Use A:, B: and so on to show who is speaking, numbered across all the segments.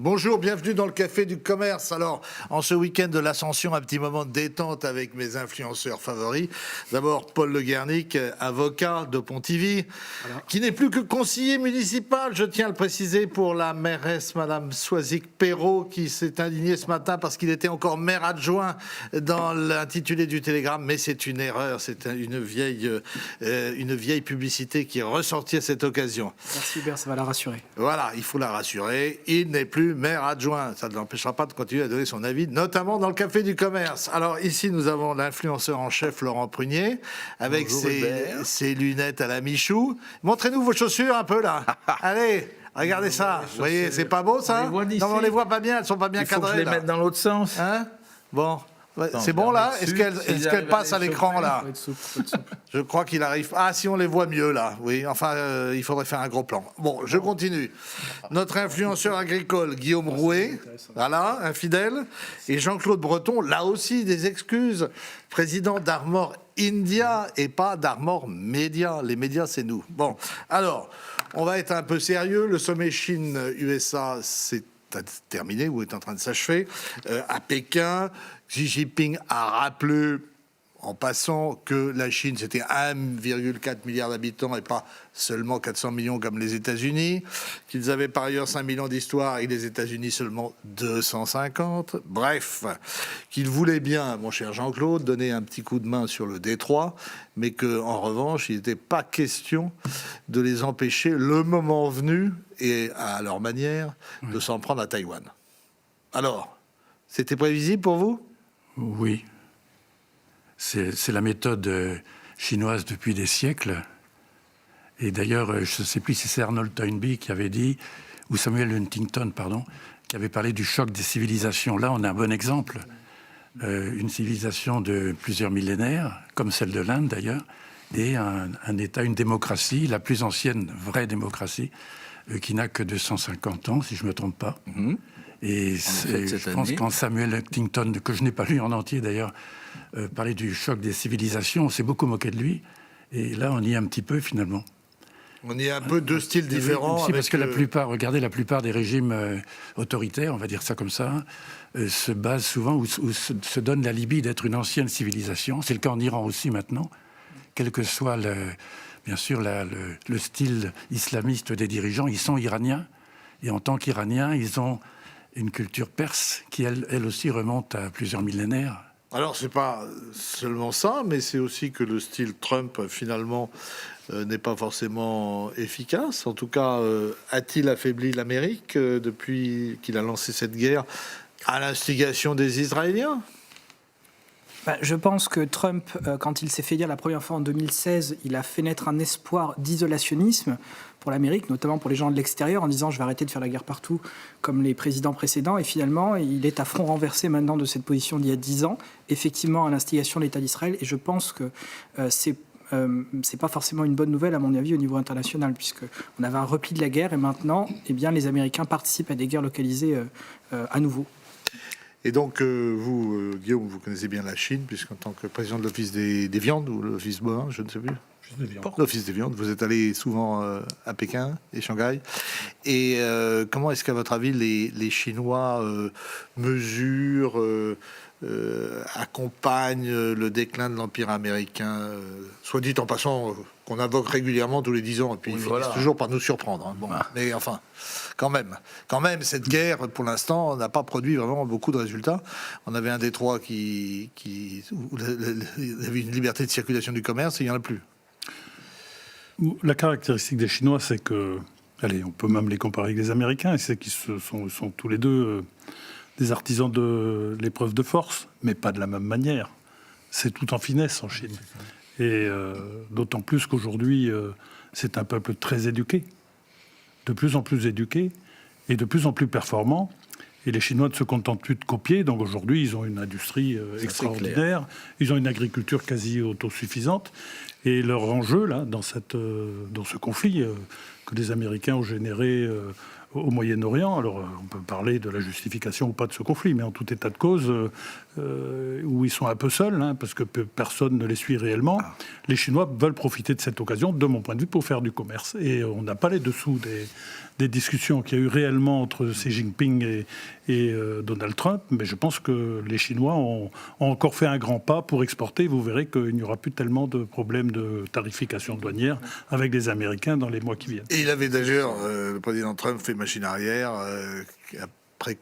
A: Bonjour, bienvenue dans le Café du Commerce. Alors, en ce week-end de l'Ascension, un petit moment de détente avec mes influenceurs favoris. D'abord, Paul Le Guernic, avocat de Pontivy, qui n'est plus que conseiller municipal, je tiens à le préciser, pour la mairesse, Madame Soisic-Perrault, qui s'est indignée ce matin parce qu'il était encore maire adjoint dans l'intitulé du Télégramme. Mais c'est une erreur, c'est une vieille publicité qui est ressortie à cette occasion.
B: Merci Hubert, ça va la rassurer.
A: Voilà, il faut la rassurer. Il n'est plus maire adjoint. Ça ne l'empêchera pas de continuer à donner son avis, notamment dans le Café du Commerce. Alors ici, nous avons l'influenceur en chef Laurent Prunier, avec ses lunettes à la Michou. Montrez-nous vos chaussures un peu là. Allez, regardez ça. Vous voyez, c'est pas beau ça? Non, mais on les voit pas bien, elles sont pas bien cadrées.
C: Il faut que je les mette dans l'autre sens.
A: Hein? Bon. C'est bon là? Est-ce qu'elle passe à l'écran là? Je crois qu'il arrive. Ah, si on les voit mieux là. Oui, enfin, il faudrait faire un gros plan. Bon, je continue. Notre influenceur agricole, Guillaume Rouet, voilà, infidèle. Et Jean-Claude Breton, là aussi, des excuses. Président d'Armor India et pas d'Armor Media. Les médias, c'est nous. Bon, alors, on va être un peu sérieux. Le sommet Chine-USA, c'est terminé ou est en train de s'achever. À Pékin, Xi Jinping a rappelé, en passant, que la Chine, c'était 1,4 milliard d'habitants et pas seulement 400 millions comme les États-Unis, qu'ils avaient par ailleurs 5 000 ans d'histoire et les États-Unis seulement 250. Bref, qu'ils voulaient bien, mon cher Jean-Claude, donner un petit coup de main sur le détroit, mais qu'en revanche, il n'était pas question de les empêcher, le moment venu, et à leur manière, de s'en prendre à Taïwan. Alors, c'était prévisible pour vous ?
D: Oui. C'est la méthode chinoise depuis des siècles. Et d'ailleurs, je ne sais plus si c'est Arnold Toynbee qui avait dit, ou Samuel Huntington, pardon, qui avait parlé du choc des civilisations. Là, on a un bon exemple. Une civilisation de plusieurs millénaires, comme celle de l'Inde d'ailleurs, et un État, une démocratie, la plus ancienne vraie démocratie, qui n'a que 250 ans, si je ne me trompe pas. Et je pense qu'en Samuel Huntington, que je n'ai pas lu en entier d'ailleurs, parlait du choc des civilisations, on s'est beaucoup moqué de lui. Et là, on y est un petit peu finalement.
A: On y est un peu deux styles différents.
D: Si, parce que regardez, la plupart des régimes autoritaires, on va dire ça comme ça, se basent souvent ou se donnent l'alibi d'être une ancienne civilisation. C'est le cas en Iran aussi maintenant, quel que soit bien sûr le style islamiste des dirigeants, ils sont iraniens. Et en tant qu'Iraniens, ils ont une culture perse qui, elle aussi, remonte à plusieurs millénaires.
A: Alors, c'est pas seulement ça, mais c'est aussi que le style Trump, finalement, n'est pas forcément efficace. En tout cas, a-t-il affaibli l'Amérique depuis qu'il a lancé cette guerre à l'instigation des Israéliens ?
B: Je pense que Trump, quand il s'est fait dire la première fois en 2016, il a fait naître un espoir d'isolationnisme pour l'Amérique, notamment pour les gens de l'extérieur, en disant « je vais arrêter de faire la guerre partout » comme les présidents précédents. Et finalement, il est à front renversé maintenant de cette position d'il y a 10 ans, effectivement à l'instigation de l'État d'Israël. Et je pense que c'est pas forcément une bonne nouvelle, à mon avis, au niveau international, puisqu'on avait un repli de la guerre et maintenant, les Américains participent à des guerres localisées à nouveau.
A: Et donc, vous, Guillaume, vous connaissez bien la Chine, puisqu'en tant que président de l'Office des viandes, ou l'Office bovin, je ne sais plus. L'Office des viandes, vous êtes allé souvent à Pékin et Shanghai. Et comment est-ce qu'à votre avis, les Chinois mesurent, accompagnent le déclin de l'Empire américain, soit dit en passant, qu'on invoque régulièrement tous les 10 ans, et puis ils finissent toujours par nous surprendre. Hein. Bon, mais enfin, quand même, cette guerre, pour l'instant, n'a pas produit vraiment beaucoup de résultats. On avait un détroit où il y avait une liberté de circulation du commerce, et il n'y en a plus.
E: La caractéristique des Chinois, c'est que, on peut même les comparer avec les Américains, et c'est qu'ils sont tous les deux des artisans de l'épreuve de force, mais pas de la même manière. C'est tout en finesse en Chine. Et d'autant plus qu'aujourd'hui, c'est un peuple très éduqué, de plus en plus éduqué, et de plus en plus performant. Et les Chinois ne se contentent plus de copier. Donc aujourd'hui, ils ont une industrie extraordinaire. Ils ont une agriculture quasi autosuffisante. Et leur enjeu, là, dans ce conflit que les Américains ont généré au Moyen-Orient, alors on peut parler de la justification ou pas de ce conflit, mais en tout état de cause, où ils sont un peu seuls, parce que personne ne les suit réellement, les Chinois veulent profiter de cette occasion, de mon point de vue, pour faire du commerce. Et on n'a pas les dessous des discussions qu'il y a eu réellement entre Xi Jinping et Donald Trump, mais je pense que les Chinois ont encore fait un grand pas pour exporter. Vous verrez qu'il n'y aura plus tellement de problèmes de tarification douanière avec les Américains dans les mois qui viennent.
A: Et il avait d'ailleurs, le président Trump fait machine arrière, après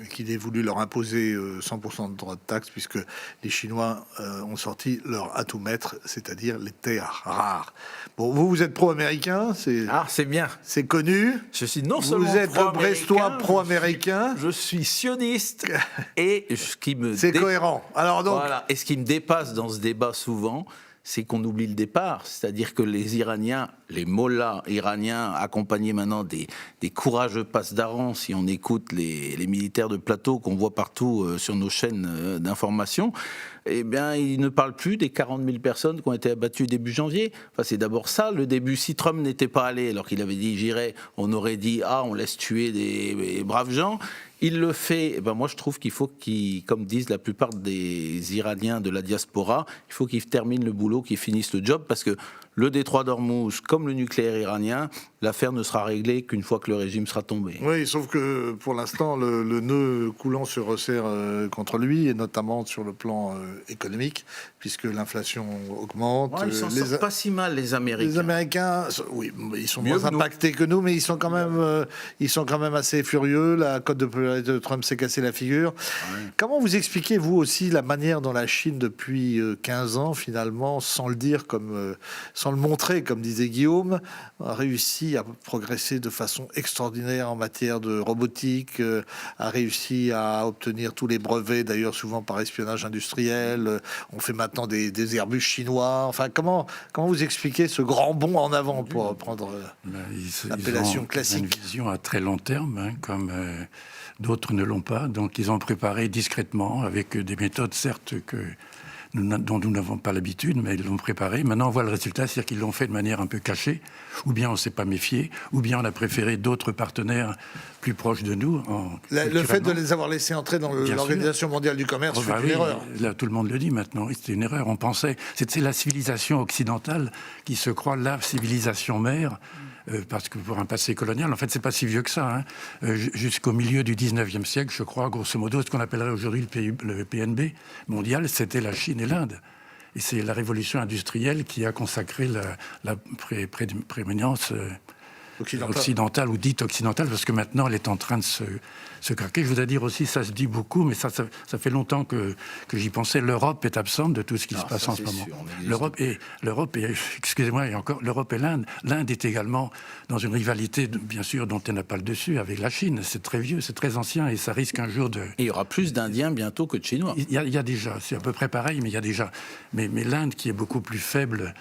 A: qu'il ait voulu leur imposer 100% de droits de taxe, puisque les Chinois ont sorti leur atout-maître, c'est-à-dire les terres rares. Bon, vous êtes pro-américain,
C: c'est bien.
A: C'est connu.
C: Je suis non seulement
A: vous êtes brestois pro-américain.
C: Je suis sioniste. Et ce qui me
A: c'est cohérent. Alors donc,
C: voilà. Et ce qui me dépasse dans ce débat souvent, c'est qu'on oublie le départ. C'est-à-dire que les Iraniens, les mollahs iraniens, accompagnés maintenant des courageux passedarans, si on écoute les militaires de plateau qu'on voit partout sur nos chaînes d'information, eh bien, ils ne parlent plus des 40 000 personnes qui ont été abattues début janvier. Enfin, c'est d'abord ça, le début. Si Trump n'était pas allé, alors qu'il avait dit « j'irai », on aurait dit « ah, on laisse tuer des braves gens ». Il le fait. Eh ben moi, je trouve qu'il faut comme disent la plupart des Iraniens de la diaspora, il faut qu'ils terminent le boulot, qu'ils finissent le job, parce que le détroit d'Ormuz, comme le nucléaire iranien, l'affaire ne sera réglée qu'une fois que le régime sera tombé.
A: Oui, sauf que pour l'instant, le nœud coulant se resserre contre lui, et notamment sur le plan économique, puisque l'inflation augmente.
C: Ouais, ils s'en sortent pas si mal, les Américains.
A: Les Américains, oui, ils sont moins impactés que nous, mais ils sont quand même assez furieux. La cote de popularité de Trump s'est cassée la figure. Ouais. Comment vous expliquez, vous aussi, la manière dont la Chine, depuis 15 ans, finalement, sans le dire, sans le montrer, comme disait Guillaume, a réussi à progresser de façon extraordinaire en matière de robotique, a réussi à obtenir tous les brevets, d'ailleurs souvent par espionnage industriel. On fait maintenant des Airbus chinois. Enfin, comment vous expliquez ce grand bond en avant, pour reprendre l'appellation classique?
D: Une vision à très long terme, comme d'autres ne l'ont pas. Donc ils ont préparé discrètement, avec des méthodes certes dont nous n'avons pas l'habitude, mais ils l'ont préparé. Maintenant, on voit le résultat, c'est-à-dire qu'ils l'ont fait de manière un peu cachée, ou bien on ne s'est pas méfié, ou bien on a préféré d'autres partenaires plus proches de nous.
A: Le fait de les avoir laissés entrer dans l'Organisation mondiale du commerce, c'est une erreur.
D: Là, tout le monde le dit maintenant, c'était une erreur. On pensait, c'est la civilisation occidentale qui se croit la civilisation mère, parce que pour un passé colonial, en fait, c'est pas si vieux que ça. Jusqu'au milieu du 19e siècle, je crois, grosso modo, ce qu'on appellerait aujourd'hui le PNB mondial, c'était la Chine et l'Inde. Et c'est la révolution industrielle qui a consacré la prééminence occidentale ou dite occidentale, parce que maintenant, elle est en train de se craquer. Je voudrais dire aussi, ça se dit beaucoup, mais ça fait longtemps que j'y pensais, l'Europe est absente de tout ce qui se passe en ce moment. L'Europe et excusez-moi, et encore, l'Europe et l'Inde. L'Inde est également dans une rivalité, bien sûr, dont elle n'a pas le dessus avec la Chine. C'est très vieux, c'est très ancien, et ça risque un jour de...
C: Et il y aura plus d'Indiens bientôt que de Chinois.
D: Il y a déjà, c'est à peu près pareil, mais il y a déjà. Mais l'Inde, qui est beaucoup plus faible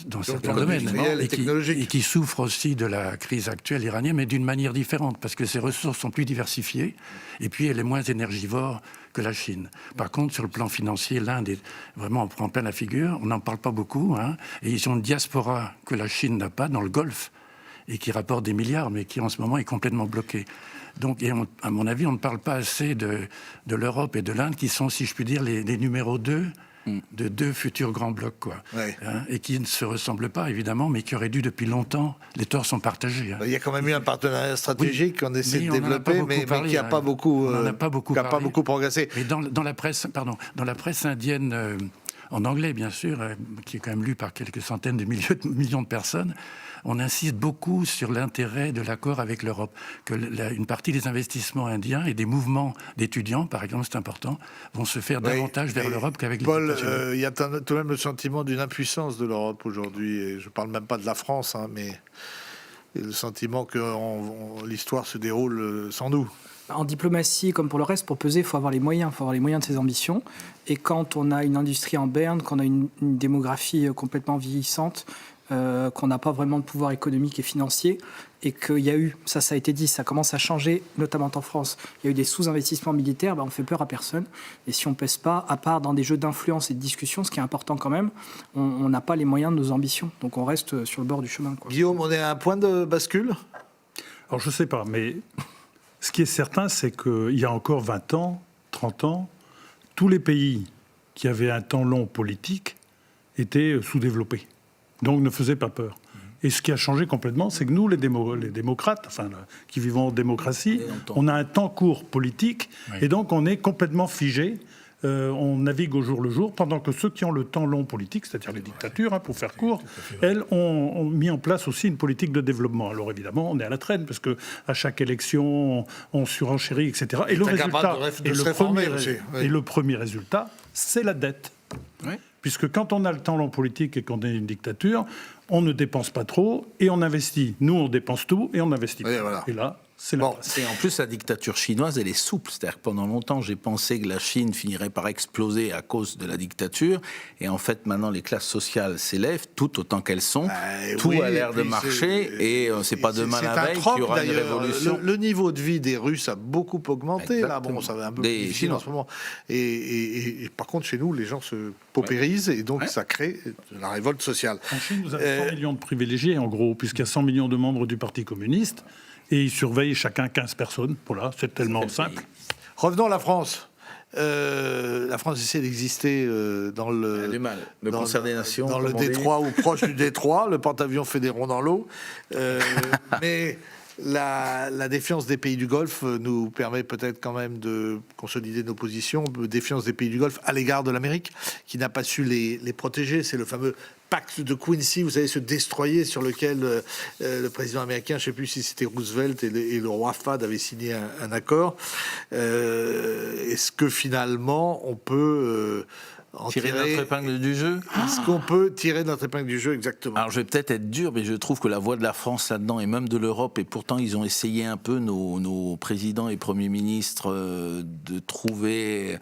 D: dans certains domaines, et qui souffre aussi de la crise actuelle iranienne, mais d'une manière différente, parce que ses ressources sont plus diversifiées, et puis elle est moins énergivore que la Chine. Par contre, sur le plan financier, l'Inde est vraiment, on prend plein la figure, on n'en parle pas beaucoup, et ils ont une diaspora que la Chine n'a pas dans le Golfe, et qui rapporte des milliards, mais qui en ce moment est complètement bloquée. Donc, à mon avis, on ne parle pas assez de l'Europe et de l'Inde, qui sont, si je puis dire, les numéros 2 de deux futurs grands blocs, quoi. Ouais. Et qui ne se ressemblent pas, évidemment, mais qui auraient dû depuis longtemps. Les torts sont partagés.
A: Il y a quand même eu un partenariat stratégique qu'on essaie de développer, mais qui n'a pas beaucoup progressé.
D: Mais dans la presse indienne, en anglais, bien sûr, qui est quand même lu par quelques centaines de millions de personnes, on insiste beaucoup sur l'intérêt de l'accord avec l'Europe, que une partie des investissements indiens et des mouvements d'étudiants, par exemple, c'est important, vont se faire davantage vers l'Europe qu'avavec les États-Unis.
A: Il y a tout de même le sentiment d'une impuissance de l'Europe aujourd'hui, et je ne parle même pas de la France, mais le sentiment que l'histoire se déroule sans nous.
B: En diplomatie, comme pour le reste, pour peser, il faut avoir les moyens de ses ambitions. Et quand on a une industrie en berne, quand on a une démographie complètement vieillissante, qu'on n'a pas vraiment de pouvoir économique et financier, et qu'il y a eu, ça a été dit, ça commence à changer, notamment en France, il y a eu des sous-investissements militaires, on fait peur à personne. Et si on ne pèse pas, à part dans des jeux d'influence et de discussion, ce qui est important quand même, on n'a pas les moyens de nos ambitions. Donc on reste sur le bord du chemin, quoi.
A: Guillaume, on est à un point de bascule ?
E: Alors je ne sais pas, mais ce qui est certain, c'est qu'il y a encore 20 ans, 30 ans, tous les pays qui avaient un temps long politique étaient sous-développés, donc ne faisaient pas peur. Et ce qui a changé complètement, c'est que nous, les démocrates, qui vivons en démocratie, on a un temps court politique, et donc on est complètement figé. On navigue au jour le jour, pendant que ceux qui ont le temps long politique, c'est-à-dire les dictatures, pour faire court, elles ont mis en place aussi une politique de développement. Alors évidemment, on est à la traîne, parce qu'à chaque élection, on surenchérit, etc. Et le premier résultat, c'est la dette. Oui. Puisque quand on a le temps long politique et qu'on est une dictature, on ne dépense pas trop et on investit. Nous, on dépense tout et on investit pas.
A: Voilà.
E: Et là, c'est la
C: Et en plus, la dictature chinoise, elle est souple. C'est-à-dire que pendant longtemps, j'ai pensé que la Chine finirait par exploser à cause de la dictature. Et en fait, maintenant, les classes sociales s'élèvent, toutes autant qu'elles sont. Tout a l'air de marcher. Et c'est pas demain la veille qu'il y aura une révolution.
A: Le niveau de vie des Russes a beaucoup augmenté. Là, bon, ça va un peu plus difficile en ce moment. Et par contre, chez nous, les gens se paupérisent. Et donc, ça crée la révolte sociale.
E: En Chine, vous avez 100 millions de privilégiés, en gros, puisqu'il y a 100 millions de membres du Parti communiste. Et ils surveillent chacun 15 personnes. Voilà, c'est tellement simple.
A: Revenons à la France. La France essaie d'exister dans le
C: concert des nations,
A: dans le détroit ou proche du détroit. Le porte-avions fait des ronds dans l'eau. Mais la défiance des pays du Golfe nous permet peut-être quand même de consolider nos positions. Défiance des pays du Golfe à l'égard de l'Amérique, qui n'a pas su les protéger. C'est le fameux pacte de Quincy, vous savez, ce destroyer sur lequel le président américain, je ne sais plus si c'était Roosevelt et le roi Fahd avaient signé un accord. Est-ce que finalement on peut
C: tirer notre épingle du jeu?
A: Est-ce qu'on peut tirer notre épingle du jeu, exactement?
C: Alors je vais peut-être être dur, mais je trouve que la voix de la France là-dedans, et même de l'Europe, et pourtant ils ont essayé un peu, nos présidents et premiers ministres, de trouver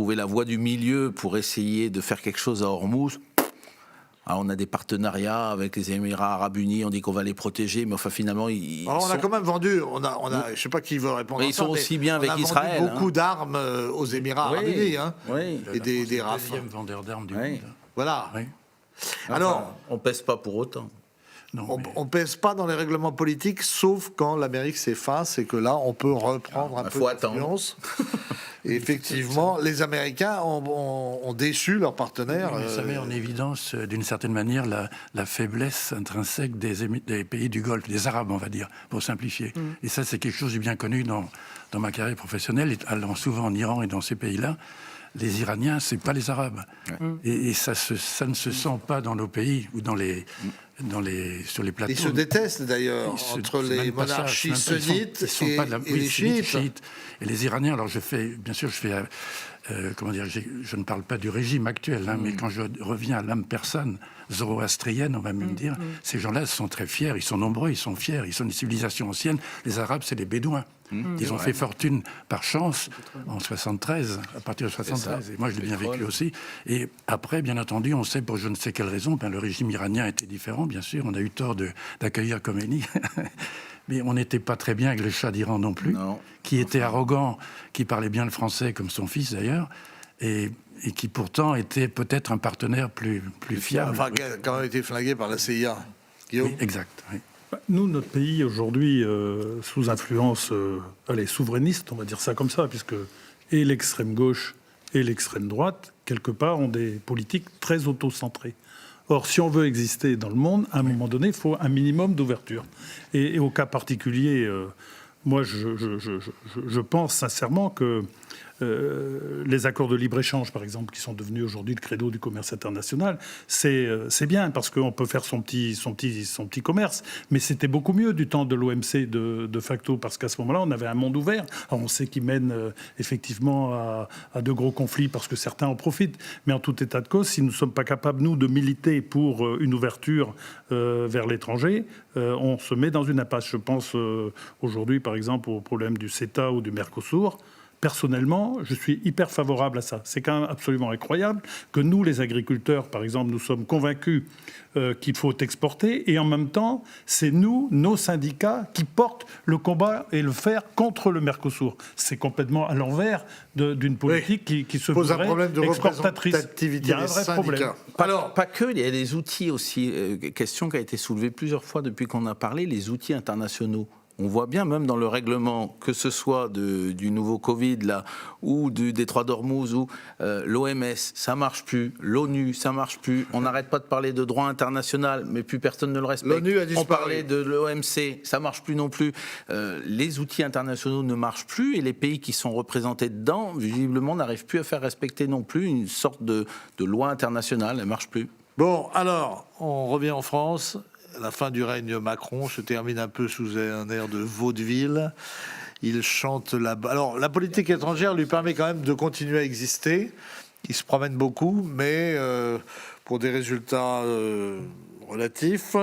C: la voie du milieu pour essayer de faire quelque chose à Hormuz. Alors on a des partenariats avec les Émirats Arabes Unis, on dit qu'on va les protéger, mais enfin finalement
A: on a quand même vendu, je sais pas qui veut répondre.
C: Mais ils sont aussi bien avec Israël.
A: On a vendu beaucoup d'armes aux Émirats Arabes Unis, et des
D: rafales. Le deuxième vendeur d'armes du monde.
A: Voilà.
D: Oui.
A: Alors,
C: on pèse pas pour autant.
A: Non, on ne pèse pas dans les règlements politiques, sauf quand l'Amérique s'efface et que là, on peut reprendre un peu d'influence. Et effectivement, les Américains ont déçu leurs partenaires.
D: Oui, mais ça met en évidence, d'une certaine manière, la faiblesse intrinsèque des pays du Golfe, des Arabes, on va dire, pour simplifier. Et ça, c'est quelque chose que j'ai bien connu dans ma carrière professionnelle, allant souvent en Iran et dans ces pays-là. Les Iraniens, c'est pas les Arabes. Et ça ne se sent pas dans nos pays ou sur les plateaux.
A: Ils se détestent d'ailleurs entre les monarchies sunnites et les chiites.
D: Et les Iraniens, alors je ne parle pas du régime actuel, mais quand je reviens à l'âme persane zoroastrienne, on va même dire, ces gens-là sont très fiers, ils sont nombreux, ils sont fiers, ils sont une civilisation ancienne. Les Arabes, c'est les Bédouins. Ils ont fait fortune par chance en 73, à partir de 73. Et moi, je l'ai bien vécu aussi. Et après, bien entendu, on sait pour je ne sais quelle raison, le régime iranien était différent, bien sûr. On a eu tort d'accueillir Khomeini. Mais on n'était pas très bien avec le Shah d'Iran non plus, qui était arrogant, qui parlait bien le français, comme son fils d'ailleurs, et qui pourtant était peut-être un partenaire plus fiable.
A: Enfin, qui a quand même été flingué par la CIA.
D: Oui, exact. Oui.
E: Nous, notre pays, aujourd'hui, sous influence souverainiste, on va dire ça comme ça, puisque et l'extrême gauche et l'extrême droite, quelque part, ont des politiques très auto-centrées. Or, si on veut exister dans le monde, à un moment donné, il faut un minimum d'ouverture. Et au cas particulier, moi, je pense sincèrement que les accords de libre-échange, par exemple, qui sont devenus aujourd'hui le credo du commerce international, c'est bien parce qu'on peut faire son petit commerce. Mais c'était beaucoup mieux du temps de l'OMC de facto, parce qu'à ce moment-là, on avait un monde ouvert. Alors, on sait qu'il mène effectivement à de gros conflits parce que certains en profitent. Mais en tout état de cause, si nous ne sommes pas capables, nous, de militer pour une ouverture vers l'étranger, on se met dans une impasse. Je pense aujourd'hui, par exemple, au problème du CETA ou du Mercosur. personnellement, je suis hyper favorable à ça. C'est quand même absolument incroyable que nous, les agriculteurs, par exemple, nous sommes convaincus qu'il faut exporter, et en même temps, c'est nous, nos syndicats, qui portent le combat et le fer contre le Mercosur. C'est complètement à l'envers d'une politique qui se
A: pose un
E: voudrait
A: problème de
E: exportatrice.
A: représentativité
E: Il y a un
A: des
E: vrai
A: syndicats.
E: problème.
A: Alors,
C: Pas que, il y a des outils aussi, question qui a été soulevée plusieurs fois depuis qu'on a parlé, les outils internationaux. On voit bien, même dans le règlement, que ce soit du nouveau Covid là, ou du détroit d'Ormuz, ou l'OMS, ça marche plus, l'ONU, ça marche plus. On n'arrête pas de parler de droit international, mais plus personne ne le respecte.
A: L'ONU a disparu.
C: On parlait de l'OMC, ça marche plus non plus. Les outils internationaux ne marchent plus, et les pays qui sont représentés dedans, visiblement, n'arrivent plus à faire respecter non plus une sorte de loi internationale. Elle marche plus.
A: bon, alors, on revient en France. La fin du règne Macron se termine un peu sous un air de vaudeville. Il chante alors, la politique étrangère lui permet quand même de continuer à exister. Il se promène beaucoup, mais pour des résultats relatifs.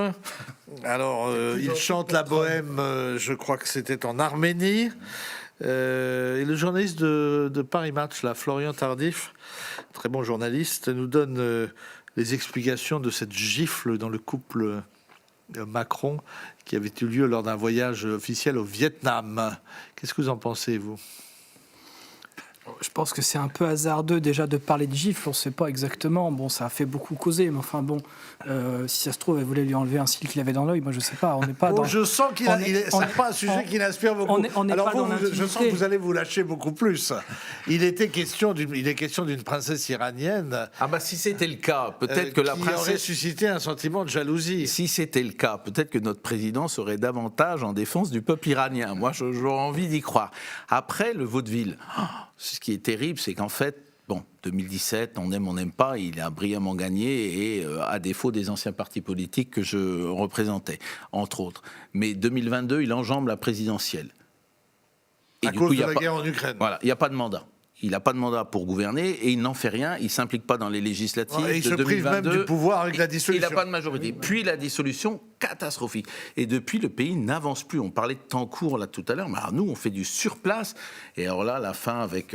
A: Alors, il chante la bohème, je crois que c'était en Arménie. Et le journaliste de Paris Match, là, Florian Tardif, très bon journaliste, nous donne les explications de cette gifle dans le couple Macron qui avait eu lieu lors d'un voyage officiel au Vietnam. Qu'est-ce que vous en pensez, vous ?
B: Je pense que c'est un peu hasardeux déjà de parler de gifle, on ne sait pas exactement. Bon, ça a fait beaucoup causer, mais enfin bon, si ça se trouve, elle voulait lui enlever un cil qu'il avait dans l'œil. Moi, je ne sais pas. On n'est pas dans.
A: Je sens qu'il c'est pas un sujet qui l'inspire beaucoup. Alors vous, je sens que vous allez vous lâcher beaucoup plus. Il est question d'une princesse iranienne.
C: Ah bah si c'était le cas, peut-être que la
A: qui aurait
C: princesse...
A: suscité un sentiment de jalousie.
C: Si c'était le cas, peut-être que notre président serait davantage en défense du peuple iranien. Moi, j'aurais envie d'y croire. Après, le vaudeville, ce qui est terrible, c'est qu'en fait, bon, 2017, on n'aime pas, il a brillamment gagné, et à défaut des anciens partis politiques que je représentais, entre autres. Mais 2022, il enjambe la présidentielle.
A: Et à cause de la guerre en Ukraine.
C: Voilà, il n'y a pas de mandat. Il n'a pas de mandat pour gouverner et il n'en fait rien. Il ne s'implique pas dans les législatives
A: et il
C: de
A: se
C: 2022.
A: prive même du pouvoir avec la dissolution.
C: Il n'a pas de majorité. Puis la dissolution catastrophique. Et depuis, le pays n'avance plus. On parlait de temps court là tout à l'heure, mais alors, nous, on fait du surplace. Et alors là, la fin avec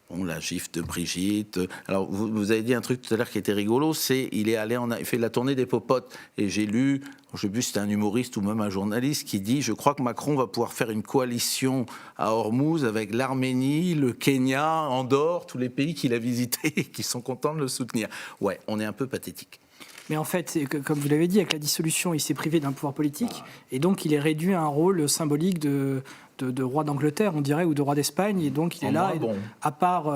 C: la gifle de Brigitte. Alors, vous avez dit un truc tout à l'heure qui était rigolo, c'est il fait la tournée des popotes. Et j'ai lu, je sais plus si c'était un humoriste ou même un journaliste qui dit, je crois que Macron va pouvoir faire une coalition à Ormuz avec l'Arménie, le Kenya, Andorre, tous les pays qu'il a visités et qui sont contents de le soutenir. Ouais, on est un peu pathétique.
B: Mais en fait, comme vous l'avez dit, avec la dissolution, il s'est privé d'un pouvoir politique, et donc il est réduit à un rôle symbolique de roi d'Angleterre, on dirait, ou de roi d'Espagne, et donc il est là, à part,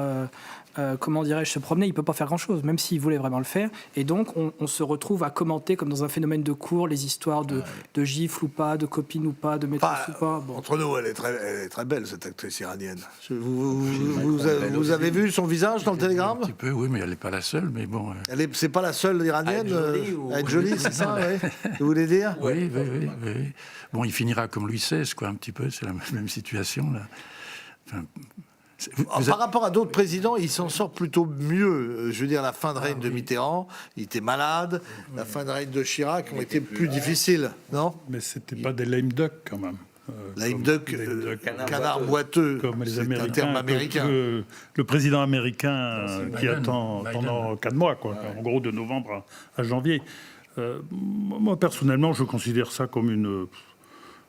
B: comment dirais-je, se promener, il ne peut pas faire grand-chose, même s'il voulait vraiment le faire, et donc on se retrouve à commenter, comme dans un phénomène de cours, les histoires de gifles ou pas, de copines ou pas, de maîtresse ou pas. Bon.
A: Entre nous, elle est très belle, cette actrice iranienne. Vous avez vu son visage dans le télégramme ?
D: Un petit peu, oui, mais elle n'est pas la seule, mais bon...
A: C'est pas la seule iranienne
C: à
A: être jolie, c'est ça, oui. Vous voulez dire ?
D: Oui. Bon, il finira comme Louis XVI, quoi, un petit peu, c'est la même situation, là.
A: Par rapport à d'autres présidents, il s'en sort plutôt mieux. Je veux dire, la fin de règne de Mitterrand, il était malade. La fin de règne de Chirac ont été plus difficiles, non ?
E: Mais c'était pas des lame duck, quand même.
A: Lame duck, canard boiteux,
E: comme les
A: c'est
E: Américains,
A: un terme américain.
E: Le président américain qui attend pendant 4 mois, quoi, en gros de novembre à janvier. Moi, personnellement, je considère ça comme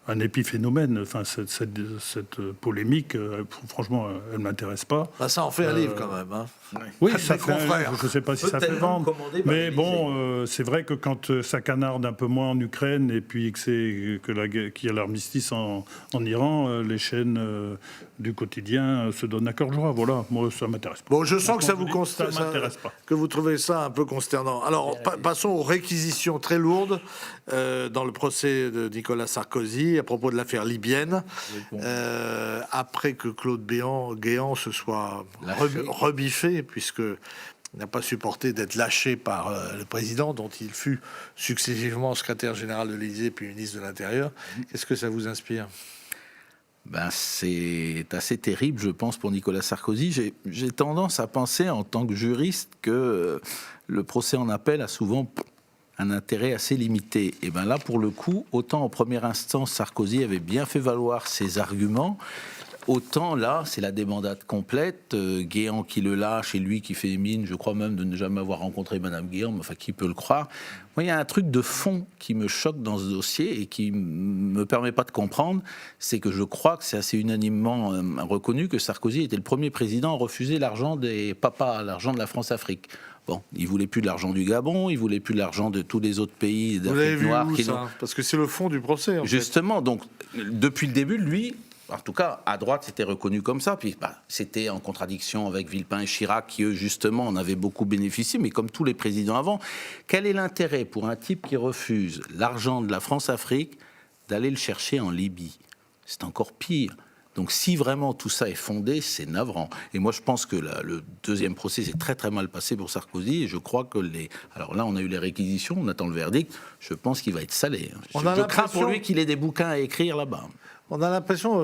E: un épiphénomène. Enfin, cette polémique, franchement, elle ne m'intéresse pas.
A: Ça en fait un livre, quand même. Hein.
E: Oui, ça fait je ne sais pas si ça fait vendre. Mais bon, c'est vrai que quand ça canarde un peu moins en Ukraine et puis qu'il y a l'armistice en Iran, les chaînes du quotidien se donnent à cœur joie. Voilà, moi, ça ne m'intéresse pas.
A: Bon, je sens que ça
E: m'intéresse pas.
A: Que vous trouvez ça un peu consternant. Alors, passons aux réquisitions très lourdes dans le procès de Nicolas Sarkozy à propos de l'affaire libyenne, après que Claude Guéant se soit rebiffé, puisqu'il n'a pas supporté d'être lâché par le président, dont il fut successivement secrétaire général de l'Élysée puis ministre de l'Intérieur. Qu'est-ce que ça vous inspire ?
C: C'est assez terrible, je pense, pour Nicolas Sarkozy. J'ai tendance à penser, en tant que juriste, que le procès en appel a souvent un intérêt assez limité. Et bien là, pour le coup, autant en première instance, Sarkozy avait bien fait valoir ses arguments, autant là, c'est la débandade complète. Guéant qui le lâche et lui qui fait mine, je crois même de ne jamais avoir rencontré Madame Guéant, mais enfin, qui peut le croire? Moi, il y a un truc de fond qui me choque dans ce dossier et qui me permet pas de comprendre, c'est que je crois que c'est assez unanimement reconnu que Sarkozy était le premier président à refuser l'argent des papas, l'argent de la France-Afrique. Bon, il voulait plus de l'argent du Gabon, il voulait plus de l'argent de tous les autres pays d'Afrique noire.
A: Vous l'avez vu où, ça ? Parce que c'est le fond du procès.
C: Justement, donc depuis le début, lui, en tout cas à droite, c'était reconnu comme ça. Puis c'était en contradiction avec Villepin et Chirac, qui eux justement en avaient beaucoup bénéficié, mais comme tous les présidents avant. Quel est l'intérêt pour un type qui refuse l'argent de la France-Afrique d'aller le chercher en Libye? C'est encore pire. Donc si vraiment tout ça est fondé, c'est navrant. Et moi je pense que le deuxième procès s'est très très mal passé pour Sarkozy, et je crois que alors là on a eu les réquisitions, on attend le verdict, je pense qu'il va être salé. Je crains pour lui qu'il ait des bouquins à écrire là-bas.
A: On a l'impression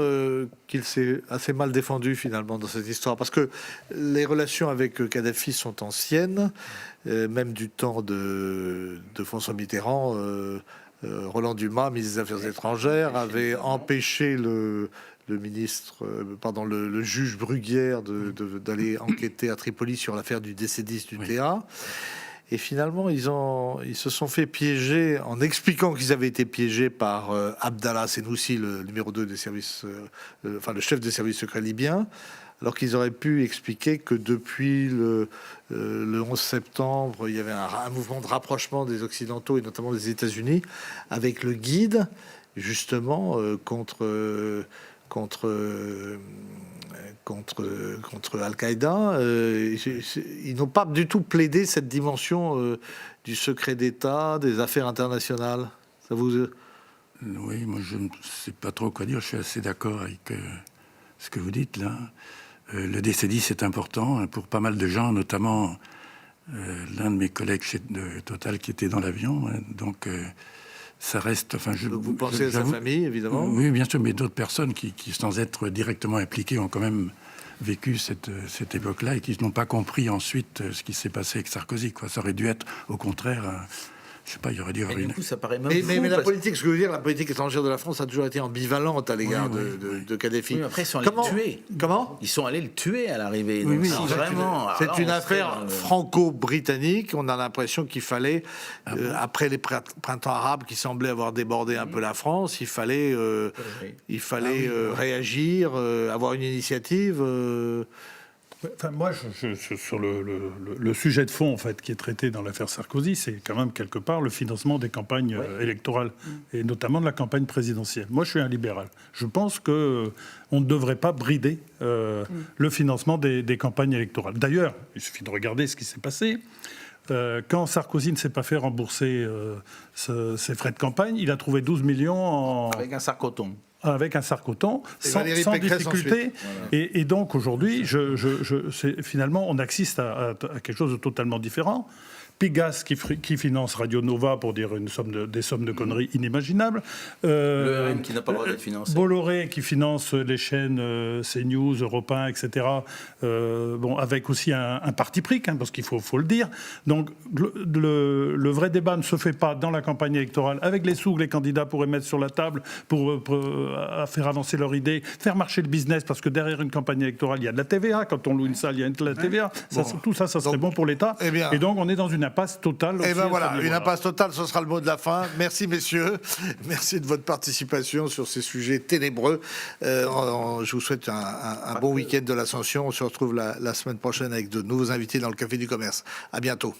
A: qu'il s'est assez mal défendu finalement dans cette histoire, parce que les relations avec Kadhafi sont anciennes, même du temps de François Mitterrand. Roland Dumas, ministre des Affaires étrangères, avait empêché le juge Bruguière d'aller enquêter à Tripoli sur l'affaire du décédiste du TA. Et finalement, ils se sont fait piéger en expliquant qu'ils avaient été piégés par Abdallah Senoussi, le numéro 2 des services, le chef des services secrets libyens, alors qu'ils auraient pu expliquer que depuis le 11 septembre, il y avait un mouvement de rapprochement des Occidentaux et notamment des États-Unis avec le guide, justement, contre Al-Qaïda. Ils n'ont pas du tout plaidé cette dimension du secret d'État, des affaires internationales. Ça vous...
D: Oui, moi je ne sais pas trop quoi dire. Je suis assez d'accord avec ce que vous dites là. Le décédiste est important pour pas mal de gens, notamment l'un de mes collègues de Total qui était dans l'avion. Donc ça reste...
A: Donc vous pensez à sa famille, évidemment?
D: Oui, bien sûr, mais d'autres personnes qui, sans être directement impliquées, ont quand même vécu cette époque-là et qui n'ont pas compris ensuite ce qui s'est passé avec Sarkozy. Ça aurait dû être, au contraire... je sais pas, il y aurait dû avoir
C: Du coup, ça paraît même
A: mais la politique, ce que je veux dire, la politique étrangère de la France a toujours été ambivalente à l'égard de Kadhafi.
C: Oui, après, ils sont allés le tuer.
A: Comment ?
C: Ils sont allés le tuer à l'arrivée.
A: Oui, oui,
C: vraiment.
A: C'est une affaire franco-britannique. On a l'impression qu'il fallait, après les printemps arabes qui semblaient avoir débordé un peu la France, il fallait réagir, avoir une initiative.
E: Moi, sur le sujet de fond en fait, qui est traité dans l'affaire Sarkozy, c'est quand même quelque part le financement des campagnes électorales, et notamment de la campagne présidentielle. Moi, je suis un libéral. Je pense qu'on ne devrait pas brider le financement des campagnes électorales. D'ailleurs, il suffit de regarder ce qui s'est passé. Quand Sarkozy ne s'est pas fait rembourser ses frais de campagne, il a trouvé 12 millions
C: avec un sarcoton.
E: Avec un sarcoton, sans difficulté. Et donc aujourd'hui, finalement, on assiste à quelque chose de totalement différent. Pigasse qui finance Radio Nova pour dire des sommes de conneries inimaginables.
C: Le RN qui n'a pas le droit d'être financé.
E: Bolloré qui finance les chaînes CNews, Europe 1, etc. Avec aussi un parti pris, parce qu'il faut le dire. Donc le vrai débat ne se fait pas dans la campagne électorale avec les sous que les candidats pourraient mettre sur la table pour faire avancer leur idée, faire marcher le business, parce que derrière une campagne électorale, il y a de la TVA. Quand on loue une salle, il y a de la TVA. Tout ça serait bon pour l'État. Et donc on est dans une impasse totale.
A: Et ben voilà, une impasse totale, ce sera le mot de la fin. Merci messieurs, merci de votre participation sur ces sujets ténébreux. Je vous souhaite un bon week-end de l'Ascension. On se retrouve la semaine prochaine avec de nouveaux invités dans le Café du Commerce. À bientôt.